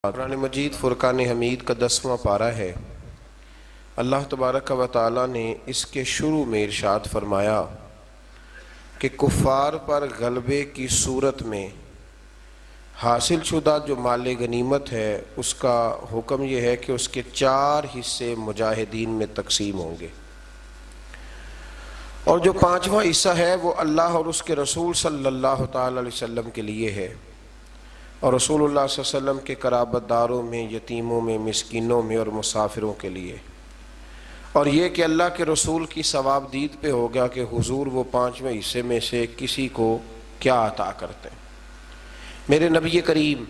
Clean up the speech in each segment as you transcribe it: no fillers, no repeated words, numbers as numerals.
قرآن مجید فرقان حمید کا 10واں پارہ ہے۔ اللہ تبارک و تعالی نے اس کے شروع میں ارشاد فرمایا کہ کفار پر غلبے کی صورت میں حاصل شدہ جو مال غنیمت ہے اس کا حکم یہ ہے کہ اس کے 4 حصے مجاہدین میں تقسیم ہوں گے، اور جو 5واں حصہ ہے وہ اللہ اور اس کے رسول صلی اللہ تعالی علیہ وسلم کے لیے ہے، اور رسول اللہ صلی اللہ علیہ وسلم کے قرابت داروں میں، یتیموں میں، مسکینوں میں اور مسافروں کے لیے، اور یہ کہ اللہ کے رسول کی ثواب دید پہ ہوگا کہ حضور وہ 5ویں حصے میں سے کسی کو کیا عطا کرتے ہیں۔ میرے نبی کریم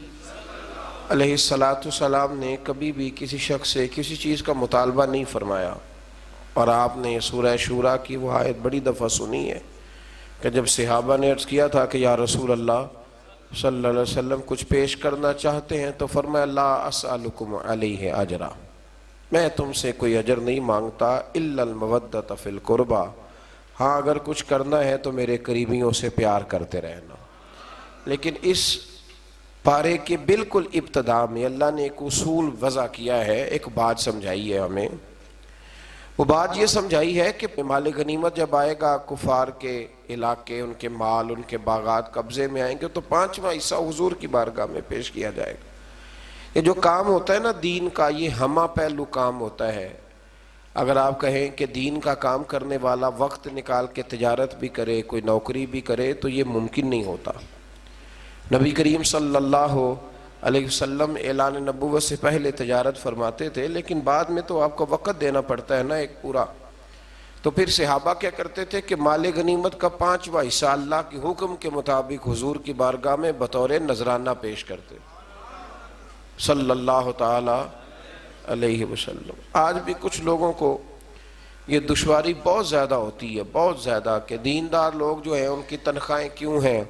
علیہ السلام نے کبھی بھی کسی شخص سے کسی چیز کا مطالبہ نہیں فرمایا، اور آپ نے سورہ شورا کی وہ آیت بڑی دفعہ سنی ہے کہ جب صحابہ نے عرض کیا تھا کہ یا رسول اللہ صلی اللہ علیہ وسلم کچھ پیش کرنا چاہتے ہیں، تو فرمایا لا اسألکم علیہ اجرا، میں تم سے کوئی اجر نہیں مانگتا الا المودۃ فی القربى، ہاں اگر کچھ کرنا ہے تو میرے قریبیوں سے پیار کرتے رہنا۔ لیکن اس پارے کے بالکل ابتدا میں اللہ نے ایک اصول وضع کیا ہے، ایک بات سمجھائی ہے ہمیں۔ وہ بات یہ سمجھائی ہے کہ مال غنیمت جب آئے گا، کفار کے علاقے، ان کے مال، ان کے باغات قبضے میں آئیں گے، تو 5واں حصہ حضور کی بارگاہ میں پیش کیا جائے گا۔ یہ جو کام ہوتا ہے نا دین کا، یہ ہمہ پہلو کام ہوتا ہے۔ اگر آپ کہیں کہ دین کا کام کرنے والا وقت نکال کے تجارت بھی کرے، کوئی نوکری بھی کرے، تو یہ ممکن نہیں ہوتا۔ نبی کریم صلی اللہ علیہ وسلم اعلان نبوت سے پہلے تجارت فرماتے تھے، لیکن بعد میں تو آپ کو وقت دینا پڑتا ہے نا ایک پورا۔ تو پھر صحابہ کیا کرتے تھے کہ مال غنیمت کا 5واں حصہ اللہ کے حکم کے مطابق حضور کی بارگاہ میں بطور نذرانہ پیش کرتے صلی اللہ تعالی علیہ وسلم۔ آج بھی کچھ لوگوں کو یہ دشواری بہت زیادہ ہوتی ہے، بہت زیادہ، کہ دیندار لوگ جو ہیں ان کی تنخواہیں کیوں ہیں،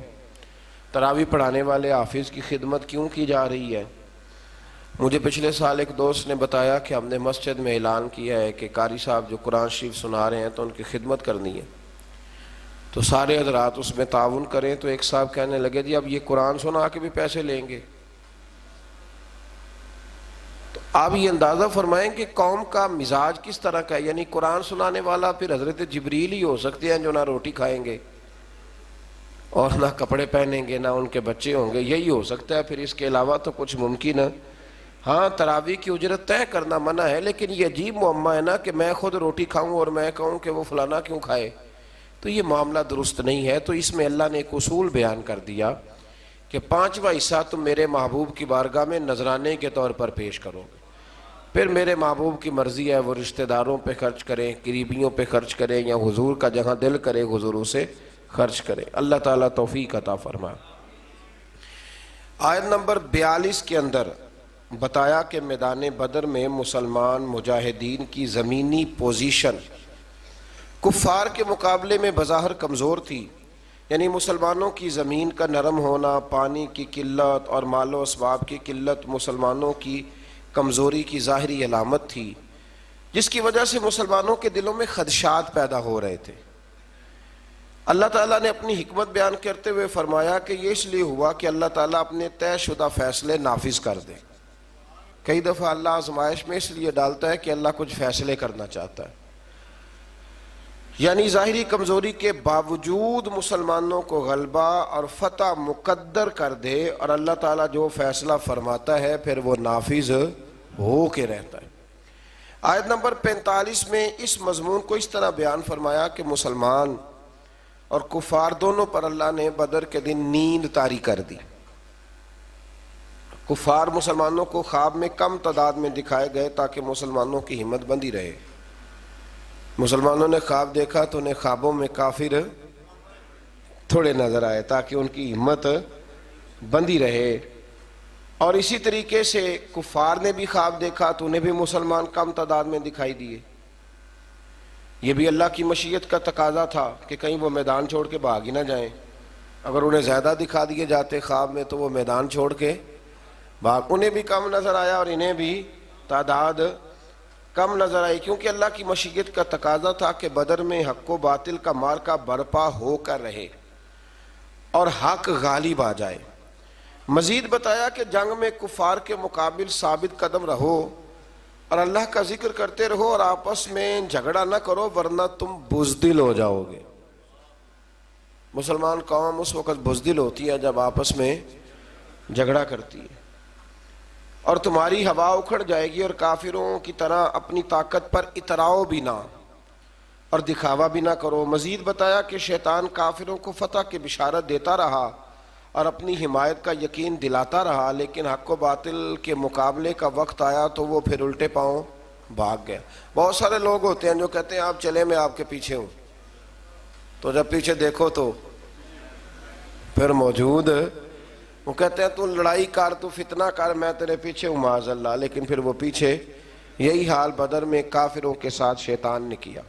تراویح پڑھانے والے حافظ کی خدمت کیوں کی جا رہی ہے۔ مجھے پچھلے سال ایک دوست نے بتایا کہ ہم نے مسجد میں اعلان کیا ہے کہ قاری صاحب جو قرآن شریف سنا رہے ہیں تو ان کی خدمت کرنی ہے، تو سارے حضرات اس میں تعاون کریں۔ تو ایک صاحب کہنے لگے جی اب یہ قرآن سنا کے بھی پیسے لیں گے؟ تو آپ یہ اندازہ فرمائیں کہ قوم کا مزاج کس طرح کا ہے، یعنی قرآن سنانے والا پھر حضرت جبریل ہی ہو سکتے ہیں جو نہ روٹی کھائیں گے اور نہ کپڑے پہنیں گے، نہ ان کے بچے ہوں گے، یہی ہو سکتا ہے، پھر اس کے علاوہ تو کچھ ممکن ہے۔ ہاں تراویح کی اجرت طے کرنا منع ہے، لیکن یہ عجیب معاملہ ہے نا کہ میں خود روٹی کھاؤں اور میں کہوں کہ وہ فلانا کیوں کھائے، تو یہ معاملہ درست نہیں ہے۔ تو اس میں اللہ نے ایک اصول بیان کر دیا کہ 5واں حصہ تم میرے محبوب کی بارگاہ میں نذرانے کے طور پر پیش کرو گے، پھر میرے محبوب کی مرضی ہے وہ رشتہ داروں پہ خرچ کریں، قریبیوں پہ خرچ کریں، یا حضور کا جہاں دل کرے حضور سے خرچ کرے۔ اللہ تعالیٰ توفیق عطا فرمائے۔ آیت نمبر 42 کے اندر بتایا کہ میدان بدر میں مسلمان مجاہدین کی زمینی پوزیشن کفار کے مقابلے میں بظاہر کمزور تھی، یعنی مسلمانوں کی زمین کا نرم ہونا، پانی کی قلت اور مال و اسباب کی قلت مسلمانوں کی کمزوری کی ظاہری علامت تھی، جس کی وجہ سے مسلمانوں کے دلوں میں خدشات پیدا ہو رہے تھے۔ اللہ تعالیٰ نے اپنی حکمت بیان کرتے ہوئے فرمایا کہ یہ اس لیے ہوا کہ اللہ تعالیٰ اپنے طے شدہ فیصلے نافذ کر دے۔ کئی دفعہ اللہ آزمائش میں اس لیے ڈالتا ہے کہ اللہ کچھ فیصلے کرنا چاہتا ہے، یعنی ظاہری کمزوری کے باوجود مسلمانوں کو غلبہ اور فتح مقدر کر دے، اور اللہ تعالیٰ جو فیصلہ فرماتا ہے پھر وہ نافذ ہو کے رہتا ہے۔ آیت نمبر 45 میں اس مضمون کو اس طرح بیان فرمایا کہ مسلمان اور کفار دونوں پر اللہ نے بدر کے دن نیند طاری کر دی۔ کفار مسلمانوں کو خواب میں کم تعداد میں دکھائے گئے تاکہ مسلمانوں کی ہمت بندی رہے۔ مسلمانوں نے خواب دیکھا تو انہیں خوابوں میں کافر تھوڑے نظر آئے تاکہ ان کی ہمت بندی رہے، اور اسی طریقے سے کفار نے بھی خواب دیکھا تو انہیں بھی مسلمان کم تعداد میں دکھائی دیے۔ یہ بھی اللہ کی مشیت کا تقاضا تھا کہ کہیں وہ میدان چھوڑ کے بھاگ ہی نہ جائیں۔ اگر انہیں زیادہ دکھا دیے جاتے خواب میں تو وہ میدان چھوڑ کے بھاگ، انہیں بھی کم نظر آیا اور انہیں بھی تعداد کم نظر آئی، کیونکہ اللہ کی مشیت کا تقاضا تھا کہ بدر میں حق و باطل کا مارکا برپا ہو کر رہے اور حق غالب آ جائے۔ مزید بتایا کہ جنگ میں کفار کے مقابل ثابت قدم رہو اور اللہ کا ذکر کرتے رہو اور آپس میں جھگڑا نہ کرو ورنہ تم بزدل ہو جاؤ گے۔ مسلمان قوم اس وقت بزدل ہوتی ہے جب آپس میں جھگڑا کرتی ہے، اور تمہاری ہوا اکھڑ جائے گی اور کافروں کی طرح اپنی طاقت پر اتراؤ بھی نہ اور دکھاوا بھی نہ کرو۔ مزید بتایا کہ شیطان کافروں کو فتح کی بشارت دیتا رہا اور اپنی حمایت کا یقین دلاتا رہا، لیکن حق و باطل کے مقابلے کا وقت آیا تو وہ پھر الٹے پاؤں بھاگ گیا۔ بہت سارے لوگ ہوتے ہیں جو کہتے ہیں آپ چلے میں آپ کے پیچھے ہوں، تو جب پیچھے دیکھو تو پھر موجود وہ کہتے ہیں تو لڑائی کر، تو فتنہ کر، میں تیرے پیچھے ہوں معاذ اللہ، لیکن پھر وہ پیچھے۔ یہی حال بدر میں کافروں کے ساتھ شیطان نے کیا۔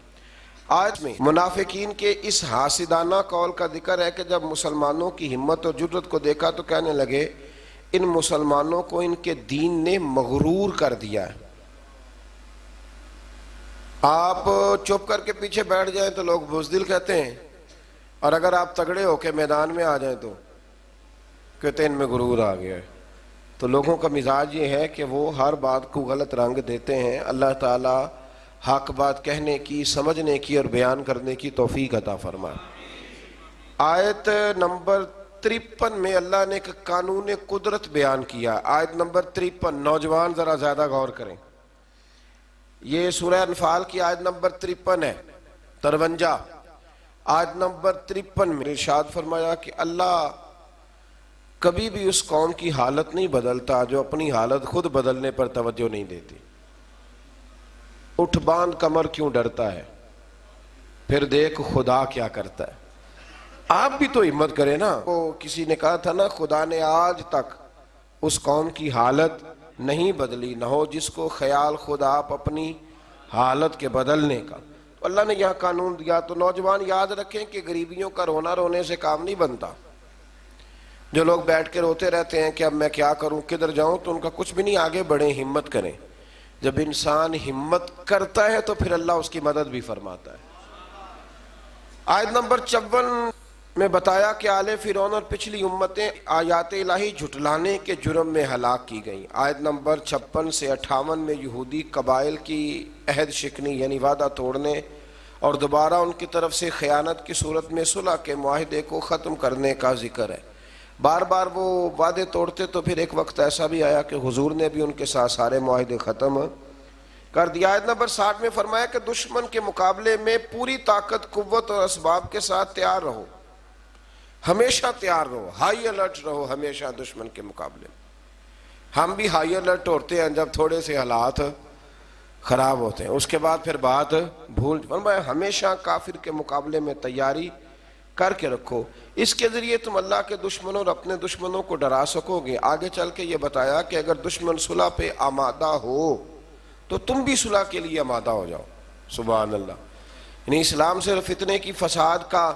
آج میں منافقین کے اس حاسدانہ قول کا ذکر ہے کہ جب مسلمانوں کی ہمت اور جرأت کو دیکھا تو کہنے لگے ان مسلمانوں کو ان کے دین نے مغرور کر دیا ہے۔ آپ چپ کر کے پیچھے بیٹھ جائیں تو لوگ بزدل کہتے ہیں، اور اگر آپ تگڑے ہو کے میدان میں آ جائیں تو کہتے ہیں ان میں غرور آ گیا ہے۔ تو لوگوں کا مزاج یہ ہے کہ وہ ہر بات کو غلط رنگ دیتے ہیں۔ اللہ تعالی حق بات کہنے کی، سمجھنے کی اور بیان کرنے کی توفیق عطا فرمائے۔ آیت نمبر 53 میں اللہ نے ایک قانون قدرت بیان کیا۔ آیت نمبر 53، نوجوان ذرا زیادہ غور کریں، یہ سورہ انفال کی آیت نمبر 53 ہے، 53۔ آیت نمبر 53 میں ارشاد فرمایا کہ اللہ کبھی بھی اس قوم کی حالت نہیں بدلتا جو اپنی حالت خود بدلنے پر توجہ نہیں دیتی۔ اٹھ باندھ کمر کیوں ڈرتا ہے، پھر دیکھ خدا کیا کرتا ہے۔ آپ بھی تو ہمت کریں نا۔ وہ کسی نے کہا تھا نا، خدا نے آج تک اس قوم کی حالت نہیں بدلی، نہ ہو جس کو خیال خود آپ اپنی حالت کے بدلنے کا۔ تو اللہ نے یہاں قانون دیا۔ تو نوجوان یاد رکھیں کہ غریبیوں کا رونا رونے سے کام نہیں بنتا۔ جو لوگ بیٹھ کے روتے رہتے ہیں کہ اب میں کیا کروں، کدھر جاؤں، تو ان کا کچھ بھی نہیں، آگے بڑھیں، ہمت کریں۔ جب انسان ہمت کرتا ہے تو پھر اللہ اس کی مدد بھی فرماتا ہے۔ آیت نمبر 54 میں بتایا کہ آل فرعون اور پچھلی امتیں آیات الہی جھٹلانے کے جرم میں ہلاک کی گئیں۔ آیت نمبر 56 سے 58 میں یہودی قبائل کی عہد شکنی یعنی وعدہ توڑنے اور دوبارہ ان کی طرف سے خیانت کی صورت میں صلح کے معاہدے کو ختم کرنے کا ذکر ہے۔ بار بار وہ وعدے توڑتے تو پھر ایک وقت ایسا بھی آیا کہ حضور نے بھی ان کے ساتھ سارے معاہدے ختم کر دیا۔ آیت نمبر 60 میں فرمایا کہ دشمن کے مقابلے میں پوری طاقت، قوت اور اسباب کے ساتھ تیار رہو، ہمیشہ تیار رہو، ہائی الرٹ رہو ہمیشہ دشمن کے مقابلے میں۔ ہم بھی ہائی الرٹ ہوتے ہیں جب تھوڑے سے حالات خراب ہوتے ہیں، اس کے بعد پھر بات بھول۔ فرمایا ہمیشہ کافر کے مقابلے میں تیاری کر کے رکھو، اس کے ذریعے تم اللہ کے دشمنوں اور اپنے دشمنوں کو ڈرا سکو گے۔ آگے چل کے یہ بتایا کہ اگر دشمن صلح پہ آمادہ ہو تو تم بھی صلح کے لیے آمادہ ہو جاؤ۔ سبحان اللہ۔ یعنی اسلام صرف فتنے کی، فساد کا،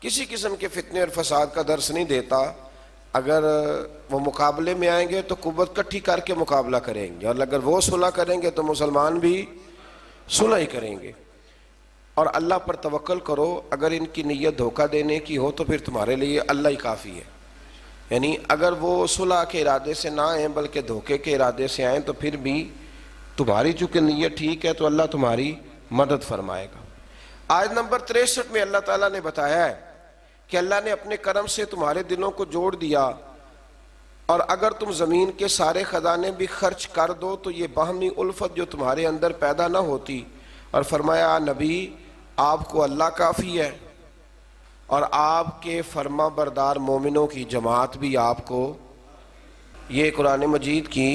کسی قسم کے فتنے اور فساد کا درس نہیں دیتا۔ اگر وہ مقابلے میں آئیں گے تو قوت کٹھی کر کے مقابلہ کریں گے، اور اگر وہ صلح کریں گے تو مسلمان بھی صلح ہی کریں گے۔ اور اللہ پر توکل کرو، اگر ان کی نیت دھوکہ دینے کی ہو تو پھر تمہارے لیے اللہ ہی کافی ہے۔ یعنی اگر وہ صلح کے ارادے سے نہ آئیں بلکہ دھوکے کے ارادے سے آئیں تو پھر بھی تمہاری چونکہ نیت ٹھیک ہے تو اللہ تمہاری مدد فرمائے گا۔ آیت نمبر 63 میں اللہ تعالیٰ نے بتایا ہے کہ اللہ نے اپنے کرم سے تمہارے دلوں کو جوڑ دیا، اور اگر تم زمین کے سارے خزانے بھی خرچ کر دو تو یہ باہمی الفت جو تمہارے اندر پیدا نہ ہوتی۔ اور فرمایا نبی آپ کو اللہ کافی ہے، اور آپ کے فرما بردار مومنوں کی جماعت بھی آپ کو۔ یہ قرآن مجید کی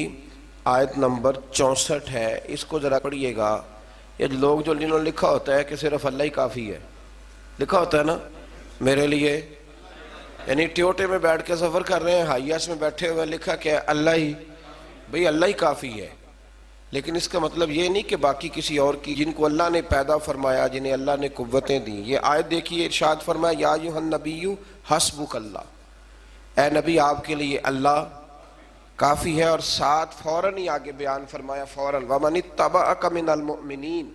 آیت نمبر 64 ہے، اس کو ذرا پڑھیے گا۔ یہ لوگ جو انہوں نے لکھا ہوتا ہے کہ صرف اللہ ہی کافی ہے، لکھا ہوتا ہے نا میرے لیے، یعنی ٹیوٹے میں بیٹھ کے سفر کر رہے ہیں، ہائیس میں بیٹھے ہوئے لکھا کہ اللہ ہی، بھئی اللہ ہی کافی ہے، لیکن اس کا مطلب یہ نہیں کہ باقی کسی اور کی، جن کو اللہ نے پیدا فرمایا، جنہیں اللہ نے قوتیں دیں۔ یہ آیت دیکھیے، ارشاد فرمایا یا ایھا النبی حسبک اللہ، اے نبی آپ کے لیے اللہ کافی ہے، اور ساتھ فوراً ہی آگے بیان فرمایا فوراً وَمَنِ اتَّبَعَكَ مِنَ الْمُؤْمِنِينَ،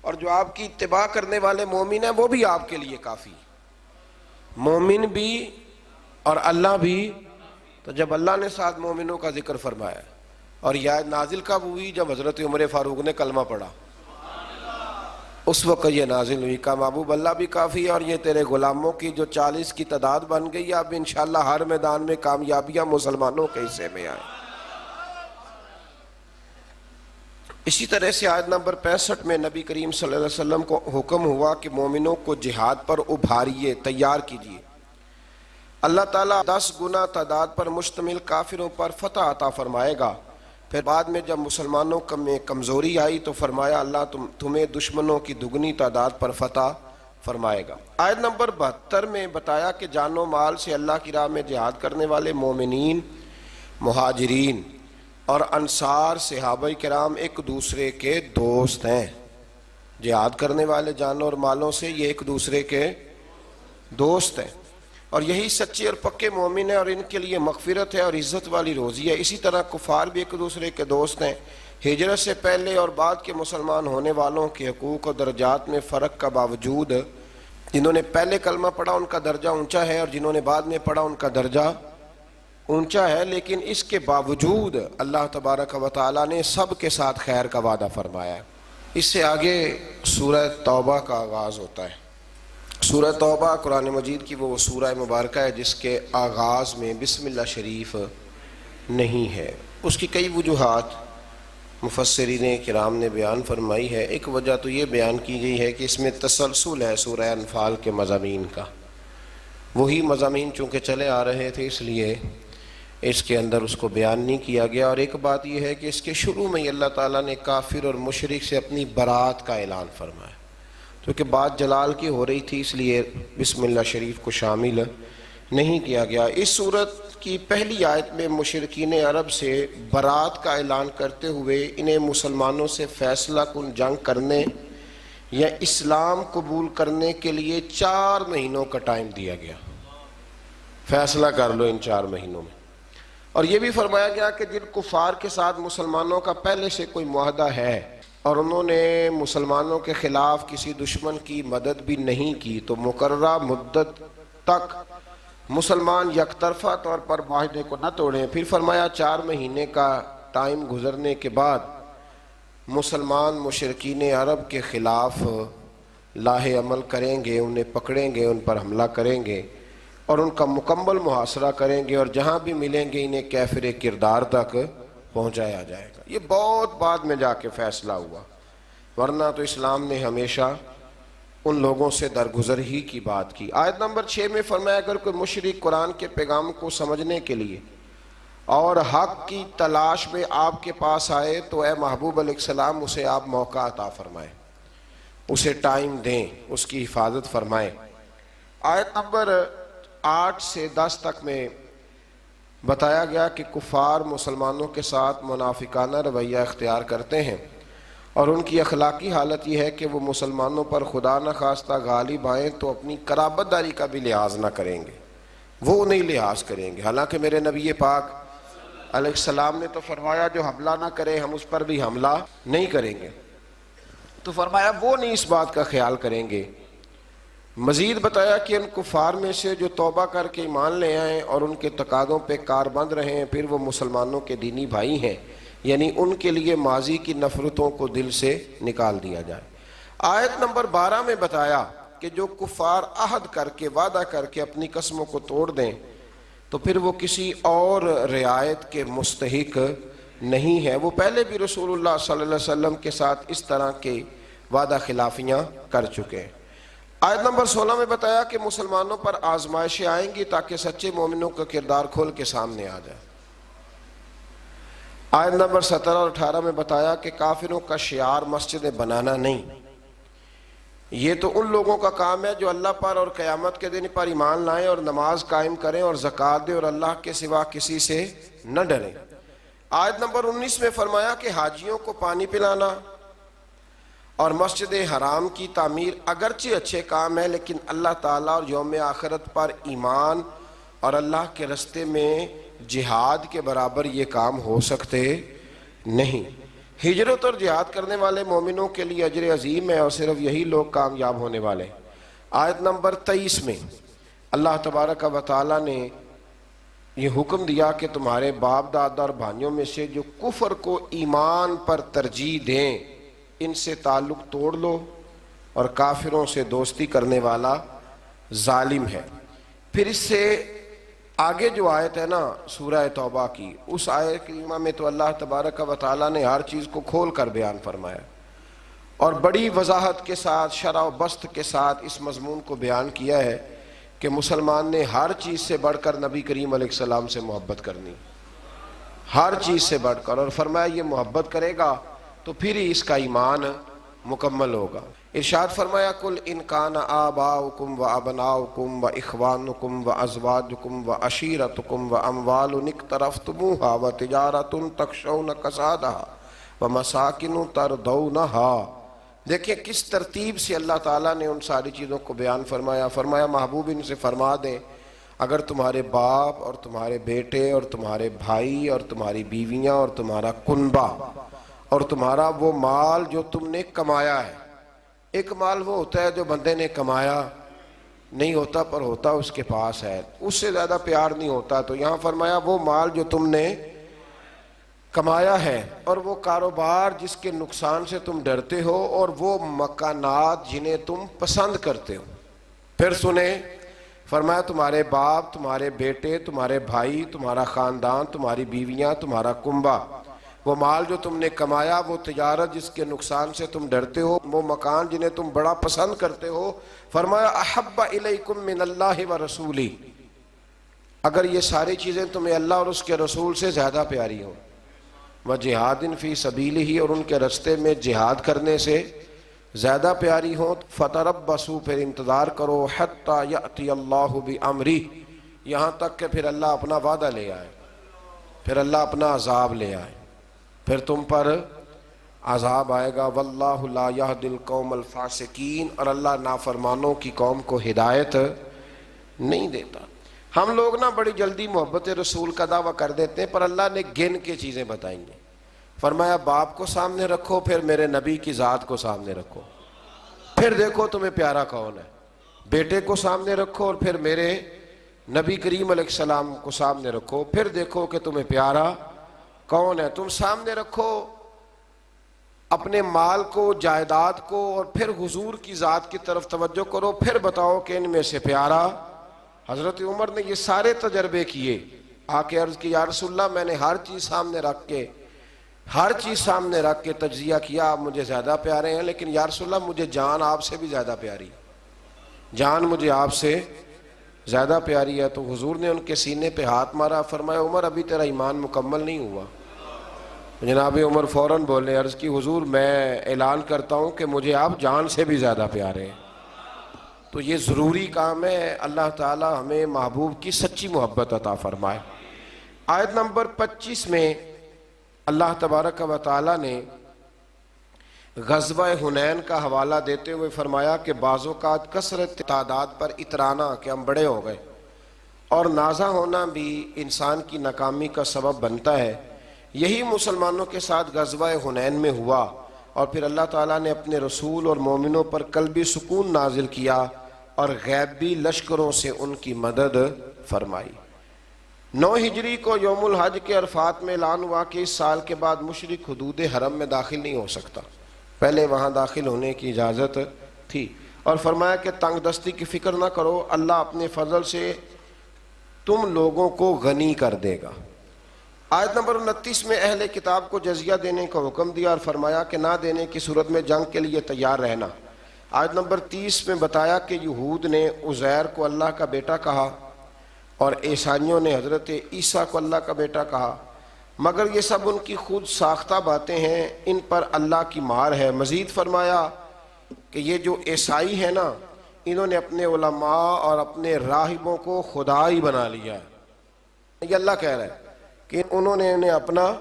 اور جو آپ کی اتباع کرنے والے مومن ہیں وہ بھی آپ کے لیے کافی، مومن بھی اور اللہ بھی۔ تو تو جب اللہ نے ساتھ مومنوں کا ذکر فرمایا اور یہ آیت نازل کب ہوئی؟ جب حضرت عمر فاروق نے کلمہ پڑھا، اس وقت یہ نازل ہوئی، کہا محبوب اللہ بھی کافی ہے اور یہ تیرے غلاموں کی جو 40 کی تعداد بن گئی، اب انشاءاللہ ہر میدان میں کامیابیاں مسلمانوں کے حصے میں آئیں۔ اسی طرح سے آیت نمبر 65 میں نبی کریم صلی اللہ علیہ وسلم کو حکم ہوا کہ مومنوں کو جہاد پر ابھاریے، تیار کیجیے۔ اللہ تعالیٰ 10 گنا تعداد پر مشتمل کافروں پر فتح عطا فرمائے گا۔ پھر بعد میں جب مسلمانوں میں کمزوری آئی تو فرمایا اللہ تمہیں دشمنوں کی دگنی تعداد پر فتح فرمائے گا۔ آیت نمبر 72 میں بتایا کہ جان و مال سے اللہ کی راہ میں جہاد کرنے والے مومنین، مہاجرین اور انصار صحابہ کرام ایک دوسرے کے دوست ہیں۔ جہاد کرنے والے جانوں اور مالوں سے یہ ایک دوسرے کے دوست ہیں، اور یہی سچے اور پکے مومن ہیں، اور ان کے لیے مغفرت ہے اور عزت والی روزی ہے۔ اسی طرح کفار بھی ایک دوسرے کے دوست ہیں۔ ہجرت سے پہلے اور بعد کے مسلمان ہونے والوں کے حقوق اور درجات میں فرق کا باوجود جنہوں نے پہلے کلمہ پڑھا ان کا درجہ اونچا ہے، اور جنہوں نے بعد میں پڑھا ان کا درجہ اونچا ہے، لیکن اس کے باوجود اللہ تبارک و تعالیٰ نے سب کے ساتھ خیر کا وعدہ فرمایا ہے۔ اس سے آگے سورہ توبہ کا آغاز ہوتا ہے۔ سورہ توبہ قرآن مجید کی وہ سورہ مبارکہ ہے جس کے آغاز میں بسم اللہ شریف نہیں ہے۔ اس کی کئی وجوہات مفسرین کرام نے بیان فرمائی ہے۔ ایک وجہ تو یہ بیان کی گئی ہے کہ اس میں تسلسل ہے سورہ انفال کے مضامین کا، وہی مضامین چونکہ چلے آ رہے تھے اس لیے اس کے اندر اس کو بیان نہیں کیا گیا۔ اور ایک بات یہ ہے کہ اس کے شروع میں اللہ تعالیٰ نے کافر اور مشرک سے اپنی برات کا اعلان فرمایا، کیونکہ بات جلال کی ہو رہی تھی اس لیے بسم اللہ شریف کو شامل نہیں کیا گیا۔ اس صورت کی پہلی آیت میں مشرکین عرب سے برات کا اعلان کرتے ہوئے انہیں مسلمانوں سے فیصلہ کن جنگ کرنے یا اسلام قبول کرنے کے لیے 4 مہینوں کا ٹائم دیا گیا، فیصلہ کر لو ان 4 مہینوں میں۔ اور یہ بھی فرمایا گیا کہ جن کفار کے ساتھ مسلمانوں کا پہلے سے کوئی معاہدہ ہے اور انہوں نے مسلمانوں کے خلاف کسی دشمن کی مدد بھی نہیں کی تو مقررہ مدت تک مسلمان یک طرفہ طور پر معاہدے کو نہ توڑیں۔ پھر فرمایا 4 مہینے کا ٹائم گزرنے کے بعد مسلمان مشرکین عرب کے خلاف لاہ عمل کریں گے، انہیں پکڑیں گے، ان پر حملہ کریں گے اور ان کا مکمل محاصرہ کریں گے، اور جہاں بھی ملیں گے انہیں کافر کردار تک پہنچایا جائے گا۔ یہ بہت بعد میں جا کے فیصلہ ہوا، ورنہ تو اسلام نے ہمیشہ ان لوگوں سے درگزر ہی کی بات کی۔ آیت نمبر 6 میں فرمایا اگر کوئی مشرک قرآن کے پیغام کو سمجھنے کے لیے اور حق کی تلاش میں آپ کے پاس آئے تو اے محبوب علیہ السلام اسے آپ موقع عطا فرمائیں، اسے ٹائم دیں، اس کی حفاظت فرمائیں۔ آیت نمبر 8 سے 10 تک میں بتایا گیا کہ کفار مسلمانوں کے ساتھ منافقانہ رویہ اختیار کرتے ہیں، اور ان کی اخلاقی حالت یہ ہے کہ وہ مسلمانوں پر خدا نخواستہ غالب آئیں تو اپنی قرابت داری کا بھی لحاظ نہ کریں گے، وہ نہیں لحاظ کریں گے۔ حالانکہ میرے نبی پاک علیہ السلام نے تو فرمایا جو حملہ نہ کرے ہم اس پر بھی حملہ نہیں کریں گے، تو فرمایا وہ نہیں اس بات کا خیال کریں گے۔ مزید بتایا کہ ان کفار میں سے جو توبہ کر کے ایمان لے آئیں اور ان کے تقاضوں پہ کاربند رہیں پھر وہ مسلمانوں کے دینی بھائی ہیں، یعنی ان کے لیے ماضی کی نفرتوں کو دل سے نکال دیا جائے۔ آیت نمبر 12 میں بتایا کہ جو کفار عہد کر کے وعدہ کر کے اپنی قسموں کو توڑ دیں تو پھر وہ کسی اور رعایت کے مستحق نہیں ہے، وہ پہلے بھی رسول اللہ صلی اللہ علیہ وسلم کے ساتھ اس طرح کے وعدہ خلافیاں کر چکے ہیں۔ آیت نمبر 16 میں بتایا کہ مسلمانوں پر آزمائشیں آئیں گی تاکہ سچے مومنوں کا کردار کھول کے سامنے آ جائے۔ آیت نمبر 17 اور 18 میں بتایا کہ کافروں کا شعار مسجدیں بنانا نہیں، یہ تو ان لوگوں کا کام ہے جو اللہ پر اور قیامت کے دن پر ایمان لائیں اور نماز قائم کریں اور زکوٰۃ دیں اور اللہ کے سوا کسی سے نہ ڈریں۔ آیت نمبر 19 میں فرمایا کہ حاجیوں کو پانی پلانا اور مسجد حرام کی تعمیر اگرچہ اچھے کام ہے لیکن اللہ تعالیٰ اور یوم آخرت پر ایمان اور اللہ کے رستے میں جہاد کے برابر یہ کام ہو سکتے نہیں۔ ہجرت اور جہاد کرنے والے مومنوں کے لیے اجر عظیم ہے اور صرف یہی لوگ کامیاب ہونے والے ہیں۔ آیت نمبر 23 میں اللہ تبارک و تعالیٰ نے یہ حکم دیا کہ تمہارے باپ دادا اور بھائیوں میں سے جو کفر کو ایمان پر ترجیح دیں ان سے تعلق توڑ لو، اور کافروں سے دوستی کرنے والا ظالم ہے۔ پھر اس سے آگے جو آیت ہے نا سورہ توبہ کی، اس آیت کریمہ میں تو اللہ تبارک و تعالیٰ نے ہر چیز کو کھول کر بیان فرمایا اور بڑی وضاحت کے ساتھ، شرح و بسط کے ساتھ اس مضمون کو بیان کیا ہے کہ مسلمان نے ہر چیز سے بڑھ کر نبی کریم علیہ السلام سے محبت کرنی، ہر چیز سے بڑھ کر، اور فرمایا یہ محبت کرے گا تو پھر ہی اس کا ایمان مکمل ہوگا۔ ارشاد فرمایا قل ان کان آباؤکم و ابناؤکم و اخوانکم و ازواجکم و عشیرتکم و اموال اقترفتموها و تجارت تخشون کسادها و مساکن ترضونها۔ دیکھیں کس ترتیب سے اللہ تعالیٰ نے ان ساری چیزوں کو بیان فرمایا۔ فرمایا محبوب ان سے فرما دیں اگر تمہارے باپ اور تمہارے بیٹے اور تمہارے بھائی اور تمہاری بیویاں اور تمہارا کنبہ اور تمہارا وہ مال جو تم نے کمایا ہے، ایک مال وہ ہوتا ہے جو بندے نے کمایا نہیں ہوتا پر ہوتا اس کے پاس ہے، اس سے زیادہ پیار نہیں ہوتا، تو یہاں فرمایا وہ مال جو تم نے کمایا ہے، اور وہ کاروبار جس کے نقصان سے تم ڈرتے ہو، اور وہ مکانات جنہیں تم پسند کرتے ہو۔ پھر سنیں فرمایا تمہارے باپ، تمہارے بیٹے، تمہارے بھائی، تمہارا خاندان، تمہاری بیویاں، تمہارا کنبہ، وہ مال جو تم نے کمایا، وہ تجارت جس کے نقصان سے تم ڈرتے ہو، وہ مکان جنہیں تم بڑا پسند کرتے ہو۔ فرمایا احب الیکم من اللہ و رسولی، اگر یہ ساری چیزیں تمہیں اللہ اور اس کے رسول سے زیادہ پیاری ہوں، وجہاد فی سبیلہ، اور ان کے رستے میں جہاد کرنے سے زیادہ پیاری ہوں، فتربصوا، پھر انتظار کرو، حتی یأتی اللہ بامرہ، یہاں تک کہ پھر اللہ اپنا وعدہ لے آئے، پھر اللہ اپنا عذاب لے آئے، پھر تم پر عذاب آئے گا۔ واللہ لا یہدی القوم الفاسقین، اور اللہ نافرمانوں کی قوم کو ہدایت نہیں دیتا۔ ہم لوگ نا بڑی جلدی محبت رسول کا دعویٰ کر دیتے ہیں، پر اللہ نے گن کے چیزیں بتائیں گے۔ فرمایا باپ کو سامنے رکھو، پھر میرے نبی کی ذات کو سامنے رکھو، پھر دیکھو تمہیں پیارا کون ہے۔ بیٹے کو سامنے رکھو اور پھر میرے نبی کریم علیہ السلام کو سامنے رکھو، پھر دیکھو کہ تمہیں پیارا کون ہے۔ تم سامنے رکھو اپنے مال کو، جائیداد کو، اور پھر حضور کی ذات کی طرف توجہ کرو، پھر بتاؤ کہ ان میں سے پیارا۔ حضرت عمر نے یہ سارے تجربے کیے، آ کے عرض کی یا رسول اللہ میں نے ہر چیز سامنے رکھ کے تجزیہ کیا، آپ مجھے زیادہ پیارے ہیں، لیکن یا رسول اللہ مجھے جان آپ سے بھی زیادہ پیاری، جان مجھے آپ سے زیادہ پیاری ہے۔ تو حضور نے ان کے سینے پہ ہاتھ مارا، فرمایا عمر ابھی تیرا ایمان مکمل نہیں ہوا۔ جناب عمر فوراً بولے، عرض کی حضور میں اعلان کرتا ہوں کہ مجھے آپ جان سے بھی زیادہ پیارے ہیں۔ تو یہ ضروری کام ہے، اللہ تعالی ہمیں محبوب کی سچی محبت عطا فرمائے۔ آیت نمبر 25 میں اللہ تبارک و تعالی نے غزوہ حنین کا حوالہ دیتے ہوئے فرمایا کہ بعض اوقات کثرت تعداد پر اترانا کہ ہم بڑے ہو گئے اور نازا ہونا بھی انسان کی ناکامی کا سبب بنتا ہے۔ یہی مسلمانوں کے ساتھ غزوہ حنین میں ہوا، اور پھر اللہ تعالیٰ نے اپنے رسول اور مومنوں پر قلبی سکون نازل کیا اور غیبی لشکروں سے ان کی مدد فرمائی۔ 9 ہجری کو یوم الحج کے عرفات میں اعلان ہوا کہ اس سال کے بعد مشرک حدود حرم میں داخل نہیں ہو سکتا، پہلے وہاں داخل ہونے کی اجازت تھی، اور فرمایا کہ تنگ دستی کی فکر نہ کرو، اللہ اپنے فضل سے تم لوگوں کو غنی کر دے گا۔ آیت نمبر 29 میں اہل کتاب کو جزیہ دینے کا حکم دیا اور فرمایا کہ نہ دینے کی صورت میں جنگ کے لیے تیار رہنا۔ آیت نمبر 30 میں بتایا کہ یہود نے عزیر کو اللہ کا بیٹا کہا اور عیسائیوں نے حضرت عیسیٰ کو اللہ کا بیٹا کہا، مگر یہ سب ان کی خود ساختہ باتیں ہیں، ان پر اللہ کی مار ہے۔ مزید فرمایا کہ یہ جو عیسائی ہیں نا، انہوں نے اپنے علماء اور اپنے راہبوں کو خدا ہی بنا لیا ہے۔ یہ اللہ کہہ رہا ہے کہ انہوں نے انہیں اپنا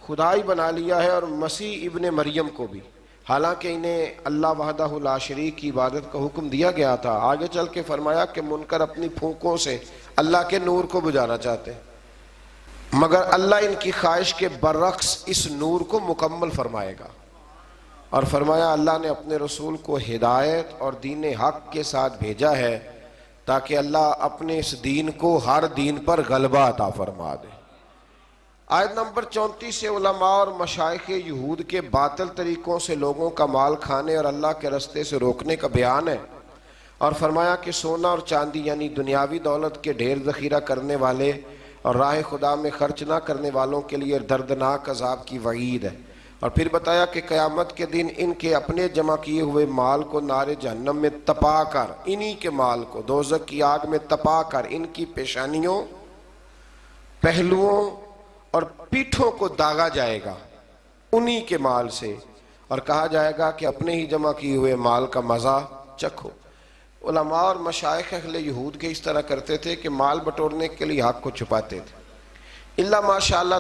خدا ہی بنا لیا ہے، اور مسیح ابن مریم کو بھی، حالانکہ انہیں اللہ وحدہ لا شریک کی عبادت کا حکم دیا گیا تھا۔ آگے چل کے فرمایا کہ منکر اپنی پھونکوں سے اللہ کے نور کو بجھانا چاہتے ہیں، مگر اللہ ان کی خواہش کے برعکس اس نور کو مکمل فرمائے گا۔ اور فرمایا اللہ نے اپنے رسول کو ہدایت اور دین حق کے ساتھ بھیجا ہے تاکہ اللہ اپنے اس دین کو ہر دین پر غلبہ عطا فرما دے۔ آیت نمبر 34 سے علماء اور مشائخ یہود کے باطل طریقوں سے لوگوں کا مال کھانے اور اللہ کے راستے سے روکنے کا بیان ہے، اور فرمایا کہ سونا اور چاندی یعنی دنیاوی دولت کے ڈھیر ذخیرہ کرنے والے اور راہ خدا میں خرچ نہ کرنے والوں کے لیے دردناک عذاب کی وعید ہے، اور پھر بتایا کہ قیامت کے دن ان کے اپنے جمع کیے ہوئے مال کو نار جہنم میں تپا کر، انہی کے مال کو دوزخ کی آگ میں تپا کر ان کی پیشانیوں، پہلوؤں اور پیٹھوں کو داغا جائے گا انہی کے مال سے، اور کہا جائے گا کہ اپنے ہی جمع کیے ہوئے مال کا مزہ چکھو۔ علماء اور مشائخ اہل یہود کے اس طرح کرتے تھے کہ مال بٹورنے کے لیے حق کو چھپاتے تھے۔ اللہ ماشاءاللہ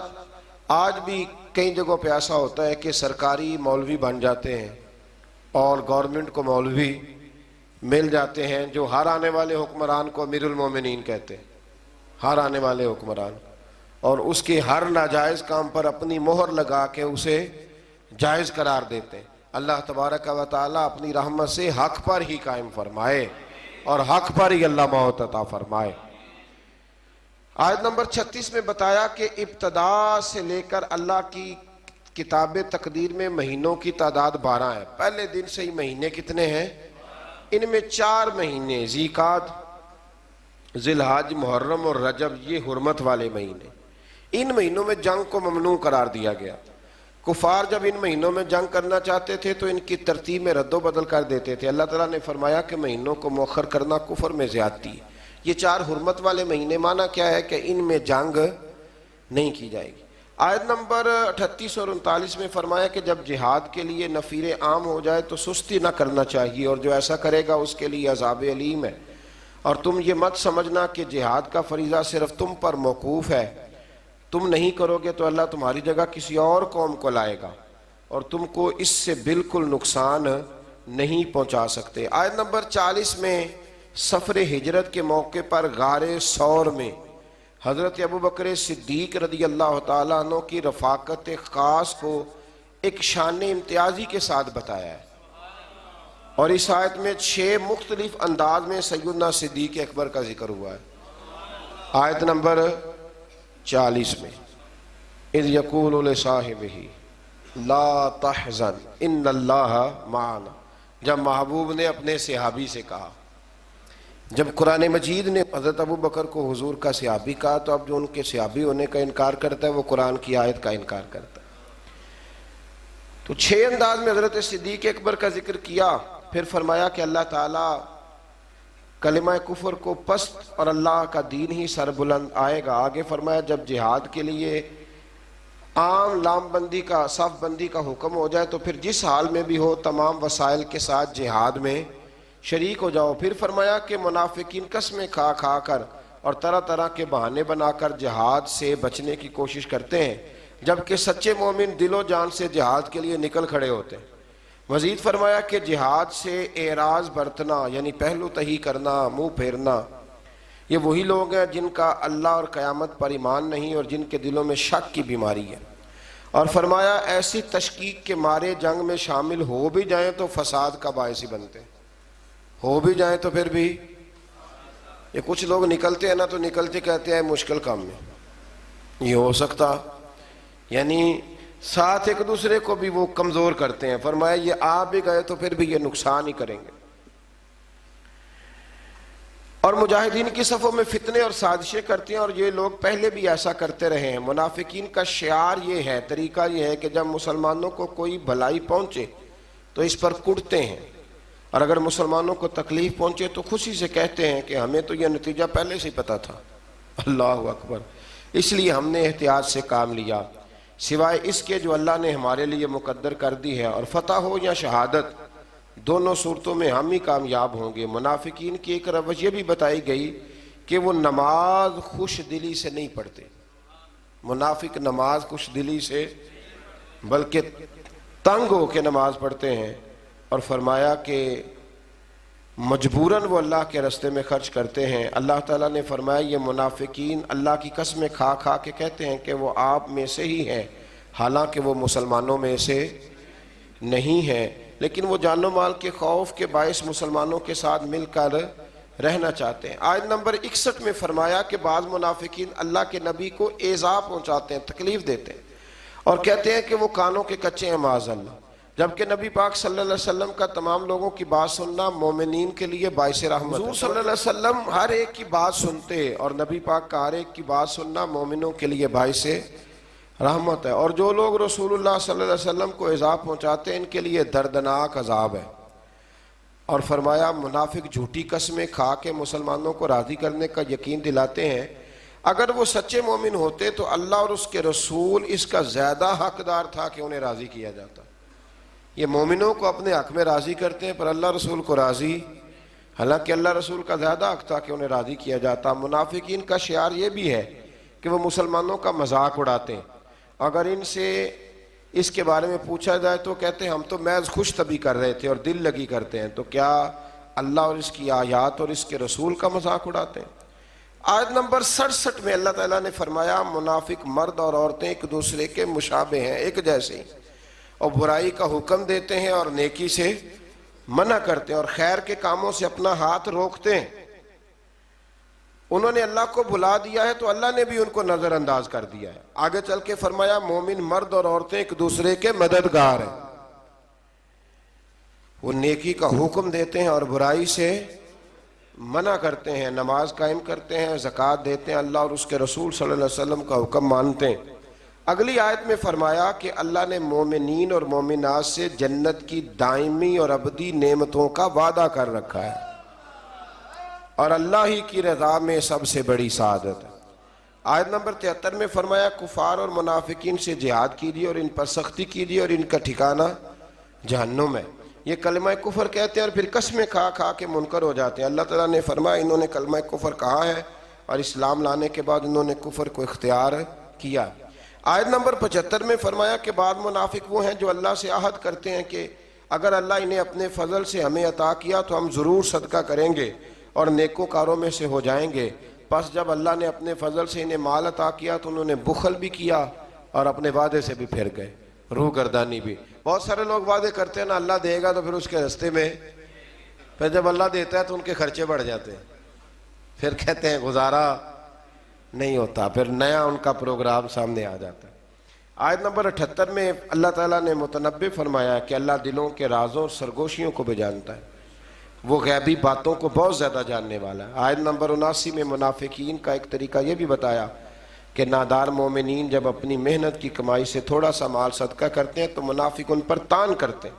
آج بھی کئی جگہوں پہ ایسا ہوتا ہے کہ سرکاری مولوی بن جاتے ہیں اور گورنمنٹ کو مولوی مل جاتے ہیں جو ہر آنے والے حکمران کو امیر المومنین کہتے ہیں، ہر آنے والے حکمران، اور اس کے ہر ناجائز کام پر اپنی مہر لگا کے اسے جائز قرار دیتے ہیں۔ اللہ تبارک و تعالیٰ اپنی رحمت سے حق پر ہی قائم فرمائے اور حق پر ہی اللہ موت عطا فرمائے۔ آیت نمبر 36 میں بتایا کہ ابتدا سے لے کر اللہ کی کتاب تقدیر میں مہینوں کی تعداد 12 ہے۔ پہلے دن سے ہی مہینے کتنے ہیں؟ ان میں 4 مہینے ذیقعد، ذی الحج، محرم اور رجب، یہ حرمت والے مہینے۔ ان مہینوں میں جنگ کو ممنوع قرار دیا گیا۔ کفار جب ان مہینوں میں جنگ کرنا چاہتے تھے تو ان کی ترتیب میں رد و بدل کر دیتے تھے۔ اللہ تعالیٰ نے فرمایا کہ مہینوں کو مؤخر کرنا کفر میں زیادتی ہے۔ یہ 4 حرمت والے مہینے، معنی کیا ہے کہ ان میں جنگ نہیں کی جائے گی۔ آیت نمبر 38 اور 39 میں فرمایا کہ جب جہاد کے لیے نفیر عام ہو جائے تو سستی نہ کرنا چاہیے، اور جو ایسا کرے گا اس کے لیے عذاب علیم ہے، اور تم یہ مت سمجھنا کہ جہاد کا فریضہ صرف تم پر موقوف ہے، تم نہیں کرو گے تو اللہ تمہاری جگہ کسی اور قوم کو لائے گا اور تم کو اس سے بالکل نقصان نہیں پہنچا سکتے۔ آیت نمبر 40 میں سفر ہجرت کے موقع پر غار ثور میں حضرت ابوبکر صدیق رضی اللہ تعالیٰ عنہ کی رفاقت خاص کو ایک شان امتیازی کے ساتھ بتایا ہے، اور اس آیت میں 6 مختلف انداز میں سیدنا صدیق اکبر کا ذکر ہوا ہے۔ آیت نمبر 40 میں اذ یقول لصاحبہ لا تحزن ان اللہ معنا، جب محبوب نے اپنے صحابی سے کہا، جب قرآن مجید نے حضرت ابوبکر کو حضور کا صحابی کہا تو اب جو ان کے صحابی ہونے کا انکار کرتا ہے وہ قرآن کی آیت کا انکار کرتا ہے۔ تو 6 انداز میں حضرت صدیق اکبر کا ذکر کیا، پھر فرمایا کہ اللہ تعالیٰ کلمہ کفر کو پست اور اللہ کا دین ہی سر بلند آئے گا۔ آگے فرمایا جب جہاد کے لیے عام لام بندی کا، صف بندی کا حکم ہو جائے تو پھر جس حال میں بھی ہو تمام وسائل کے ساتھ جہاد میں شریک ہو جاؤ۔ پھر فرمایا کہ منافقین قسمیں کھا کھا کر اور طرح طرح کے بہانے بنا کر جہاد سے بچنے کی کوشش کرتے ہیں، جبکہ سچے مومن دل و جان سے جہاد کے لیے نکل کھڑے ہوتے ہیں۔ مزید فرمایا کہ جہاد سے اعراض برتنا یعنی پہلو تہی کرنا، منہ پھیرنا، یہ وہی لوگ ہیں جن کا اللہ اور قیامت پر ایمان نہیں اور جن کے دلوں میں شک کی بیماری ہے، اور فرمایا ایسی تشکیک کے مارے جنگ میں شامل ہو بھی جائیں تو فساد کا باعث ہی بنتے ہیں، ہو بھی جائیں تو پھر بھی یہ کچھ لوگ نکلتے ہیں نا تو نکلتے کہتے ہیں مشکل کام میں یہ ہو سکتا، یعنی ساتھ ایک دوسرے کو بھی وہ کمزور کرتے ہیں۔ فرمایا یہ آ بھی گئے تو پھر بھی یہ نقصان ہی کریں گے، اور مجاہدین کی صفوں میں فتنے اور سازشیں کرتے ہیں، اور یہ لوگ پہلے بھی ایسا کرتے رہے ہیں۔ منافقین کا شعار یہ ہے، طریقہ یہ ہے کہ جب مسلمانوں کو کوئی بھلائی پہنچے تو اس پر کڑتے ہیں، اور اگر مسلمانوں کو تکلیف پہنچے تو خوشی سے کہتے ہیں کہ ہمیں تو یہ نتیجہ پہلے سے پتا تھا۔ اللہ اکبر، اس لیے ہم نے احتیاط سے کام لیا، سوائے اس کے جو اللہ نے ہمارے لیے مقدر کر دی ہے، اور فتح ہو یا شہادت دونوں صورتوں میں ہم ہی کامیاب ہوں گے۔ منافقین کی ایک روش یہ بھی بتائی گئی کہ وہ نماز خوش دلی سے نہیں پڑھتے، منافق نماز خوش دلی سے بلکہ تنگ ہو کے نماز پڑھتے ہیں، اور فرمایا کہ مجبوراً وہ اللہ کے راستے میں خرچ کرتے ہیں۔ اللہ تعالیٰ نے فرمایا یہ منافقین اللہ کی قسمیں کھا کھا کے کہتے ہیں کہ وہ آپ میں سے ہی ہیں، حالانکہ وہ مسلمانوں میں سے نہیں ہیں، لیکن وہ جان و مال کے خوف کے باعث مسلمانوں کے ساتھ مل کر رہنا چاہتے ہیں۔ آیت نمبر 61 میں فرمایا کہ بعض منافقین اللہ کے نبی کو ایذا پہنچاتے ہیں، تکلیف دیتے ہیں اور کہتے ہیں کہ وہ کانوں کے کچے ہیں معاذ اللہ، جبکہ نبی پاک صلی اللہ علیہ وسلم کا تمام لوگوں کی بات سننا مومنین کے لیے باعث رحمت ہے۔ حضور صلی اللہ علیہ وسلم ہر ایک کی بات سنتے اور نبی پاک کا ہر ایک کی بات سننا مومنوں کے لیے باعث رحمت ہے، اور جو لوگ رسول اللہ صلی اللہ علیہ وسلم کو ایذا پہنچاتے ہیں ان کے لیے دردناک عذاب ہے۔ اور فرمایا منافق جھوٹی قسمیں کھا کے مسلمانوں کو راضی کرنے کا یقین دلاتے ہیں، اگر وہ سچے مومن ہوتے تو اللہ اور اس کے رسول اس کا زیادہ حقدار تھا کہ انہیں راضی کیا جاتا۔ یہ مومنوں کو اپنے حق میں راضی کرتے ہیں پر اللہ رسول کو راضی، حالانکہ اللہ رسول کا زیادہ حق تھا کہ انہیں راضی کیا جاتا۔ منافقین کا شعار یہ بھی ہے کہ وہ مسلمانوں کا مذاق اڑاتے ہیں، اگر ان سے اس کے بارے میں پوچھا جائے تو کہتے ہیں ہم تو محض خوش طبی کر رہے تھے اور دل لگی کرتے ہیں، تو کیا اللہ اور اس کی آیات اور اس کے رسول کا مذاق اڑاتے ہیں؟ آیت نمبر 67 میں اللہ تعالیٰ نے فرمایا منافق مرد اور عورتیں ایک دوسرے کے مشابہ ہیں، ایک جیسے ہی، اور برائی کا حکم دیتے ہیں اور نیکی سے منع کرتے ہیں اور خیر کے کاموں سے اپنا ہاتھ روکتے ہیں۔ انہوں نے اللہ کو بھلا دیا ہے تو اللہ نے بھی ان کو نظر انداز کر دیا ہے۔ آگے چل کے فرمایا مومن مرد اور عورتیں ایک دوسرے کے مددگار ہیں، وہ نیکی کا حکم دیتے ہیں اور برائی سے منع کرتے ہیں، نماز قائم کرتے ہیں، زکوٰۃ دیتے ہیں، اللہ اور اس کے رسول صلی اللہ علیہ وسلم کا حکم مانتے ہیں۔ اگلی آیت میں فرمایا کہ اللہ نے مومنین اور مومنات سے جنت کی دائمی اور ابدی نعمتوں کا وعدہ کر رکھا ہے، اور اللہ ہی کی رضا میں سب سے بڑی سعادت ہے۔ آیت نمبر 73 میں فرمایا کفار اور منافقین سے جہاد کیجیے اور ان پر سختی کیجیے اور ان کا ٹھکانہ جہنم ہے۔ یہ کلمہ کفر کہتے ہیں اور پھر قسمیں کھا کھا کے منکر ہو جاتے ہیں۔ اللہ تعالیٰ نے فرمایا انہوں نے کلمہ کفر کہا ہے اور اسلام لانے کے بعد انہوں نے کفر کو اختیار کیا۔ آیت نمبر 75 میں فرمایا کہ بعض منافق وہ ہیں جو اللہ سے عہد کرتے ہیں کہ اگر اللہ انہیں اپنے فضل سے ہمیں عطا کیا تو ہم ضرور صدقہ کریں گے اور نیکوکاروں میں سے ہو جائیں گے، پس جب اللہ نے اپنے فضل سے انہیں مال عطا کیا تو انہوں نے بخل بھی کیا اور اپنے وعدے سے بھی پھر گئے، روح گردانی بھی۔ بہت سارے لوگ وعدے کرتے ہیں نا اللہ دے گا تو پھر اس کے راستے میں، پھر جب اللہ دیتا ہے تو ان کے خرچے بڑھ جاتے ہیں، پھر کہتے ہیں گزارا نہیں ہوتا، پھر نیا ان کا پروگرام سامنے آ جاتا ہے۔ آیت نمبر 78 میں اللہ تعالیٰ نے متنبع فرمایا کہ اللہ دلوں کے رازوں اور سرگوشیوں کو بھی جانتا ہے، وہ غیبی باتوں کو بہت زیادہ جاننے والا ہے۔ آیت نمبر 79 میں منافقین کا ایک طریقہ یہ بھی بتایا کہ نادار مومنین جب اپنی محنت کی کمائی سے تھوڑا سا مال صدقہ کرتے ہیں تو منافق ان پر طعن کرتے ہیں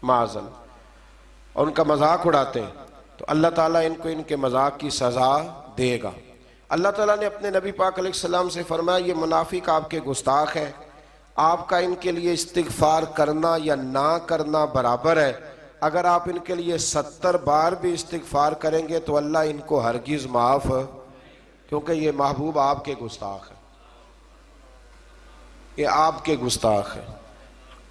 معاذ اللہ اور ان کا مذاق اڑاتے ہیں، تو اللہ تعالیٰ ان کو ان کے مذاق کی سزا دے گا۔ اللہ تعالیٰ نے اپنے نبی پاک علیہ السلام سے فرمایا یہ منافق آپ کے گستاخ ہیں، آپ کا ان کے لیے استغفار کرنا یا نہ کرنا برابر ہے، اگر آپ ان کے لیے 70 بار بھی استغفار کریں گے تو اللہ ان کو ہرگز معاف، کیونکہ یہ محبوب آپ کے گستاخ ہیں، یہ آپ کے گستاخ ہیں۔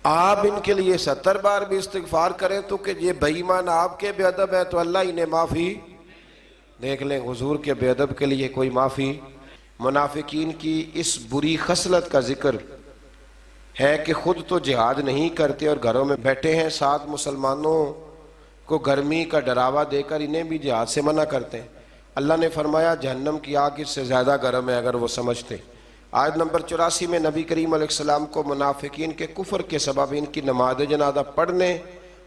آپ ان کے لیے 70 بار بھی استغفار کریں تو کہ یہ بے ایمان آپ کے بے ادب ہے تو اللہ انہیں معافی دیکھ لیں، حضور کے بے ادب کے لیے کوئی معافی۔ منافقین کی اس بری خصلت کا ذکر ہے کہ خود تو جہاد نہیں کرتے اور گھروں میں بیٹھے ہیں، ساتھ مسلمانوں کو گرمی کا ڈراوا دے کر انہیں بھی جہاد سے منع کرتے ہیں۔ اللہ نے فرمایا جہنم کی آگ اس سے زیادہ گرم ہے اگر وہ سمجھتے۔ آیت نمبر 84 میں نبی کریم علیہ السلام کو منافقین کے کفر کے سبب ان کی نماز جنازہ پڑھنے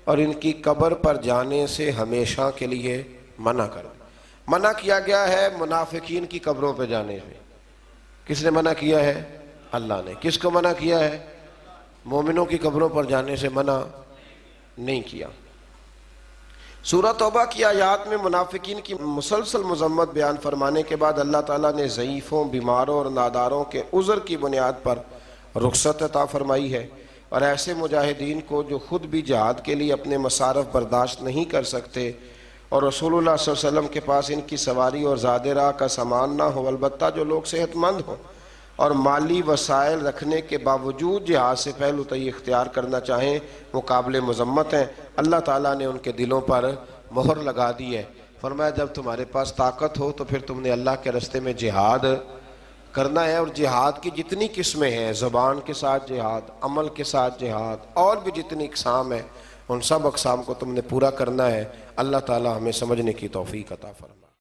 اور ان کی قبر پر جانے سے ہمیشہ کے لیے منع کیا گیا ہے۔ منافقین کی قبروں پہ جانے سے کس نے منع کیا ہے؟ اللہ نے۔ کس کو منع کیا ہے؟ مومنوں کی قبروں پر جانے سے منع نہیں کیا۔ سورہ توبہ کی آیات میں منافقین کی مسلسل مذمت بیان فرمانے کے بعد اللہ تعالیٰ نے ضعیفوں، بیماروں اور ناداروں کے عذر کی بنیاد پر رخصت عطا فرمائی ہے، اور ایسے مجاہدین کو جو خود بھی جہاد کے لیے اپنے مصارف برداشت نہیں کر سکتے اور رسول اللہ صلی اللہ علیہ وسلم کے پاس ان کی سواری اور زاد راہ کا سامان نہ ہو، البتہ جو لوگ صحت مند ہوں اور مالی وسائل رکھنے کے باوجود جہاد سے پہلو تئی اختیار کرنا چاہیں، وہ قابل مذمت ہیں۔ اللہ تعالیٰ نے ان کے دلوں پر مہر لگا دی ہے۔ فرمایا جب تمہارے پاس طاقت ہو تو پھر تم نے اللہ کے راستے میں جہاد کرنا ہے، اور جہاد کی جتنی قسمیں ہیں، زبان کے ساتھ جہاد، عمل کے ساتھ جہاد، اور بھی جتنی اقسام ہیں ان سب اقسام کو تم نے پورا کرنا ہے۔ اللہ تعالی ہمیں سمجھنے کی توفیق عطا فرمائے۔